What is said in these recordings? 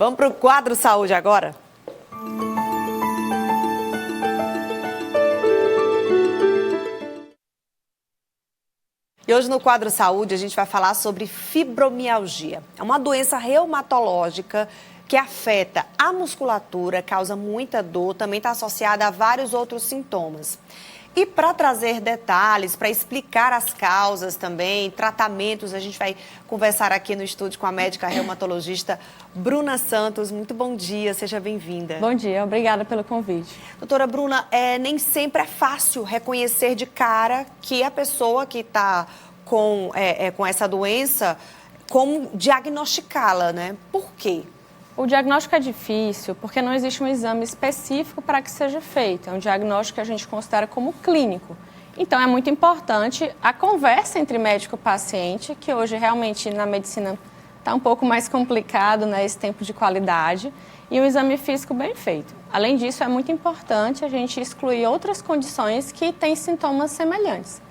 Vamos para o quadro Saúde agora? E hoje no quadro Saúde a gente vai falar sobre fibromialgia. É uma doença reumatológica que afeta a musculatura, causa muita dor, também está associada a vários outros sintomas. E para trazer detalhes, para explicar as causas também, tratamentos, a gente vai conversar aqui no estúdio com a médica reumatologista Bruna Santos. Muito bom dia, seja bem-vinda. Bom dia, obrigada pelo convite. Doutora Bruna, nem sempre é fácil reconhecer de cara que a pessoa que está com essa doença, como diagnosticá-la, né? Por quê? O diagnóstico é difícil porque não existe um exame específico para que seja feito. É um diagnóstico que a gente considera como clínico. Então, é muito importante a conversa entre médico e paciente, que hoje realmente na medicina está um pouco mais complicado, né, esse tempo de qualidade, e um exame físico bem feito. Além disso, é muito importante a gente excluir outras condições que têm sintomas semelhantes.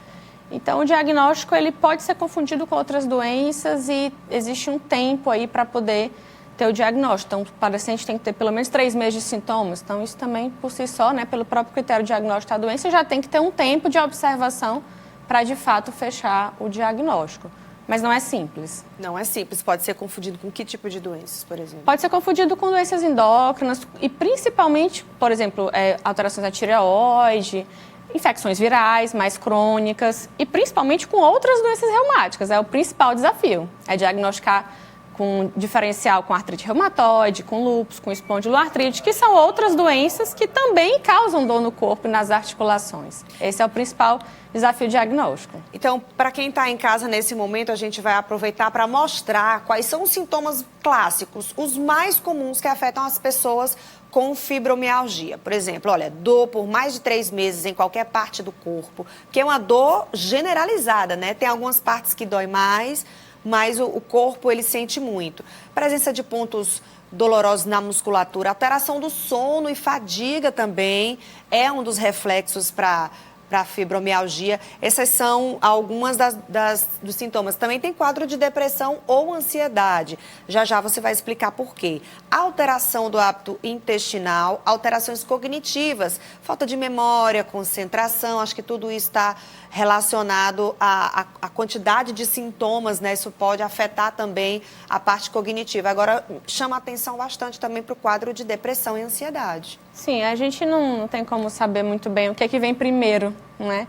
Então, o diagnóstico ele pode ser confundido com outras doenças e existe um tempo aí para poder ter o diagnóstico. Então, o paciente tem que ter pelo menos 3 meses de sintomas. Então, isso também, por si só, né, pelo próprio critério diagnóstico da doença, já tem que ter um tempo de observação para, de fato, fechar o diagnóstico. Mas não é simples. Não é simples. Pode ser confundido com que tipo de doenças, por exemplo? Pode ser confundido com doenças endócrinas e, principalmente, por exemplo, alterações da tireoide, infecções virais mais crônicas e, principalmente, com outras doenças reumáticas. É o principal desafio, é diagnosticar com diferencial com artrite reumatoide, com lúpus, com espondiloartrite, que são outras doenças que também causam dor no corpo e nas articulações. Esse é o principal desafio diagnóstico. Então, para quem está em casa nesse momento, a gente vai aproveitar para mostrar quais são os sintomas clássicos, os mais comuns que afetam as pessoas com fibromialgia. Por exemplo, olha, dor por mais de 3 meses em qualquer parte do corpo, que é uma dor generalizada, né? Tem algumas partes que dói mais, mas o corpo ele sente muito. Presença de pontos dolorosos na musculatura, alteração do sono e fadiga também é um dos reflexos para a fibromialgia. Essas são algumas dos sintomas. Também tem quadro de depressão ou ansiedade. Já já você vai explicar por quê. Alteração do hábito intestinal, alterações cognitivas, falta de memória, concentração, acho que tudo isso está relacionado à quantidade de sintomas, né? Isso pode afetar também a parte cognitiva. Agora, chama atenção bastante também para o quadro de depressão e ansiedade. Sim, a gente não tem como saber muito bem o que é que vem primeiro, né?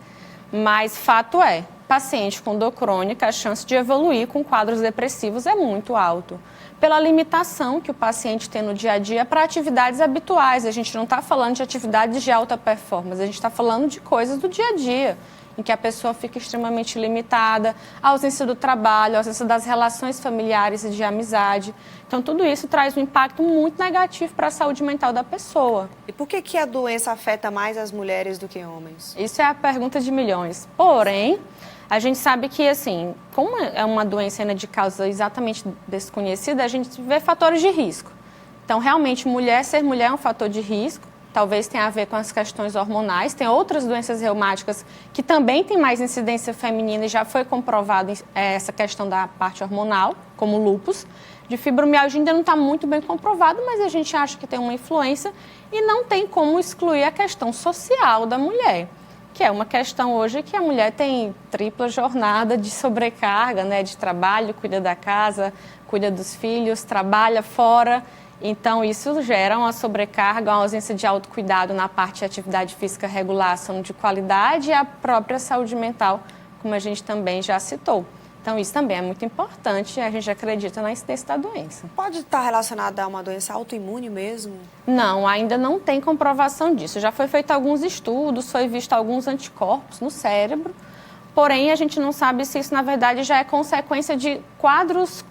Mas fato é, paciente com dor crônica, a chance de evoluir com quadros depressivos é muito alto. Pela limitação que o paciente tem no dia a dia para atividades habituais. A gente não está falando de atividades de alta performance, a gente está falando de coisas do dia a dia, em que a pessoa fica extremamente limitada, a ausência do trabalho, a ausência das relações familiares e de amizade. Então, tudo isso traz um impacto muito negativo para a saúde mental da pessoa. E por que a doença afeta mais as mulheres do que homens? Isso é a pergunta de milhões. Porém, a gente sabe que, assim, como é uma doença ainda de causa exatamente desconhecida, a gente vê fatores de risco. Então, realmente, ser mulher é um fator de risco. Talvez tenha a ver com as questões hormonais. Tem outras doenças reumáticas que também têm mais incidência feminina e já foi comprovado essa questão da parte hormonal, como o lúpus. De fibromialgia ainda não está muito bem comprovado, mas a gente acha que tem uma influência e não tem como excluir a questão social da mulher, que é uma questão hoje que a mulher tem tripla jornada de sobrecarga, né, de trabalho, cuida da casa, cuida dos filhos, trabalha fora. Então, isso gera uma sobrecarga, uma ausência de autocuidado na parte de atividade física regular, sono de qualidade e a própria saúde mental, como a gente também já citou. Então, isso também é muito importante e a gente acredita na incidência da doença. Pode estar relacionada a uma doença autoimune mesmo? Não, ainda não tem comprovação disso. Já foi feito alguns estudos, foi visto alguns anticorpos no cérebro, porém, a gente não sabe se isso, na verdade, já é consequência de quadros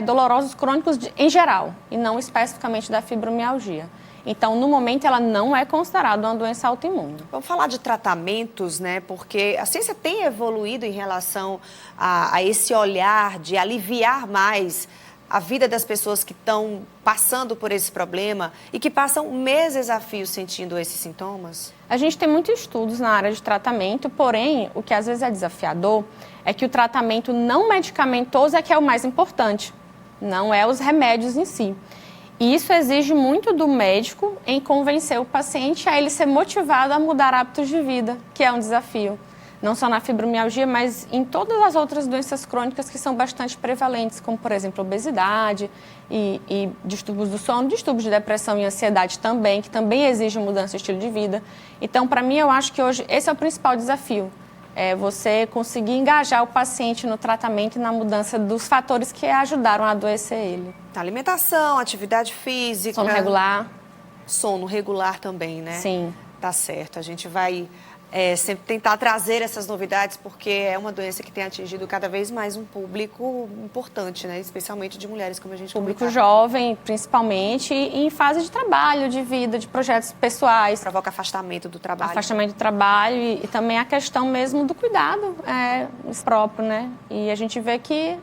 dolorosos crônicos em geral, e não especificamente da fibromialgia. Então, no momento, ela não é considerada uma doença autoimune. Vamos falar de tratamentos, né? Porque a ciência tem evoluído em relação a esse olhar de aliviar mais a vida das pessoas que estão passando por esse problema e que passam meses a fio sentindo esses sintomas? A gente tem muitos estudos na área de tratamento, porém, o que às vezes é desafiador é que o tratamento não medicamentoso é que é o mais importante, não é os remédios em si. E isso exige muito do médico em convencer o paciente a ele ser motivado a mudar hábitos de vida, que é um desafio. Não só na fibromialgia, mas em todas as outras doenças crônicas que são bastante prevalentes, como, por exemplo, obesidade e distúrbios do sono, distúrbios de depressão e ansiedade também, que também exigem mudança de estilo de vida. Então, para mim, eu acho que hoje esse é o principal desafio. É você conseguir engajar o paciente no tratamento e na mudança dos fatores que ajudaram a adoecer ele. Alimentação, atividade física. Sono regular. Sono regular também, né? Sim. Tá certo. A gente vai sempre tentar trazer essas novidades, porque é uma doença que tem atingido cada vez mais um público importante, né? Especialmente de mulheres, como a gente Público comentava. jovem, principalmente, e em fase de trabalho, de vida, de projetos pessoais. Provoca afastamento do trabalho. Afastamento do trabalho e também a questão mesmo do cuidado próprio, né? E a gente vê que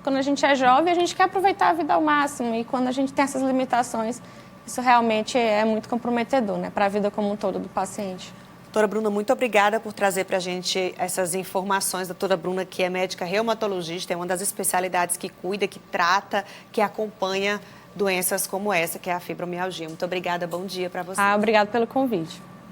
quando a gente é jovem, a gente quer aproveitar a vida ao máximo. E quando a gente tem essas limitações, isso realmente é muito comprometedor, né? Para a vida como um todo do paciente. Doutora Bruna, muito obrigada por trazer para a gente essas informações. Doutora Bruna, que é médica reumatologista, é uma das especialidades que cuida, que trata, que acompanha doenças como essa, que é a fibromialgia. Muito obrigada, bom dia para você. Obrigada pelo convite.